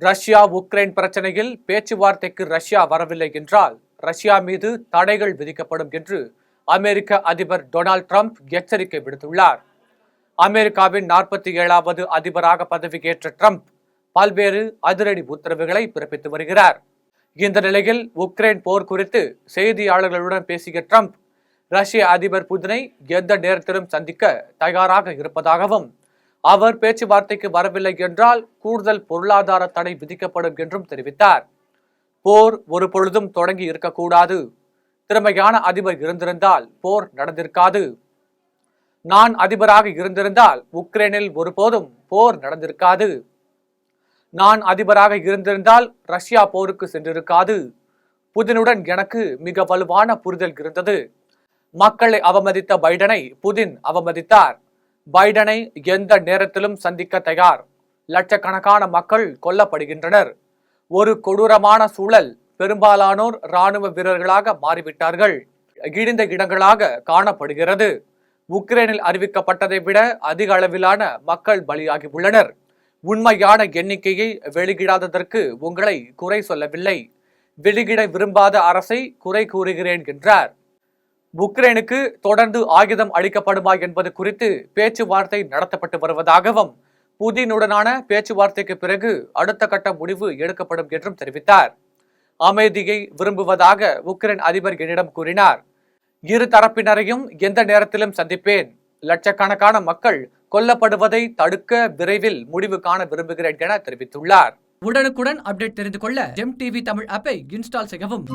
Russia Ukraine பிரச்சனையில் பேச்சுவார்த்தைக்கு Russia வரவில்லை என்றால் ரஷ்யா மீது தடைகள் விதிக்கப்படும் என்று அமெரிக்க அதிபர் டொனால்ட் ட்ரம்ப் எச்சரிக்கை விடுத்துள்ளார். அமெரிக்காவின் 47வது அதிபராக பதவியேற்ற ட்ரம்ப் பல்வேறு அதிரடி உத்தரவுகளை பிறப்பித்து வருகிறார். இந்த நிலையில் உக்ரைன் போர் குறித்து செய்தியாளர்களுடன் பேசிய ட்ரம்ப் ரஷ்ய அதிபர் புதினை எந்த நேரத்திலும் சந்திக்க தயாராக இருப்பதாகவும் அவர் பேச்சுவார்த்தைக்கு வரவில்லை என்றால் கூடுதல் பொருளாதார தடை விதிக்கப்படும் என்றும் தெரிவித்தார். போர் ஒரு பொழுதும் தொடங்கி இருக்கக்கூடாது. திறமையான அதிபர் இருந்திருந்தால் போர் நடந்திருக்காது. நான் அதிபராக இருந்திருந்தால் உக்ரைனில் ஒருபோதும் போர் நடந்திருக்காது. நான் அதிபராக இருந்திருந்தால் ரஷ்யா போருக்கு சென்றிருக்காது. புதினுடன் எனக்கு மிக வலுவான புரிதல் இருந்தது. மக்களை அவமதித்த பைடனை புதின் அவமதித்தார். பைடனை எந்த நேரத்திலும் சந்திக்க தயார். லட்சக்கணக்கான மக்கள் கொல்லப்படுகின்றனர். ஒரு கொடூரமான சூழல். பெரும்பாலானோர் ராணுவ வீரர்களாக மாறிவிட்டார்கள். இடிந்த இடங்களாக காணப்படுகிறது. உக்ரைனில் அறிவிக்கப்பட்டதை விட அதிக அளவிலான மக்கள் பலியாகி உள்ளனர். உண்மையான எண்ணிக்கையை வெளியிடாததற்கு உங்களை குறை சொல்லவில்லை. வெளியிட விரும்பாத அரசை குறை கூறுகிறேன் என்றார். உக்ரைனுக்கு தொடர்ந்து ஆயுதம் அளிக்கப்படுமா என்பது குறித்து பேச்சுவார்த்தை நடத்தப்பட்டு வருவதாகவும் புதினுடனான பேச்சுவார்த்தைக்கு பிறகு அடுத்த கட்ட முடிவு எடுக்கப்படும் என்றும் தெரிவித்தார். அமைதியை விரும்புவதாக உக்ரைன் அதிபர் என்னிடம் கூறினார். இரு தரப்பினரையும் எந்த நேரத்திலும் சந்திப்பேன். லட்சக்கணக்கான மக்கள் கொல்லப்படுவதை தடுக்க விரைவில் முடிவு காண விரும்புகிறேன் என தெரிவித்துள்ளார். உடனுக்குடன் அப்டேட் தெரிந்து கொள்ள ஜெம் டிவி தமிழ் ஆப்பை இன்ஸ்டால் செய்யவும்.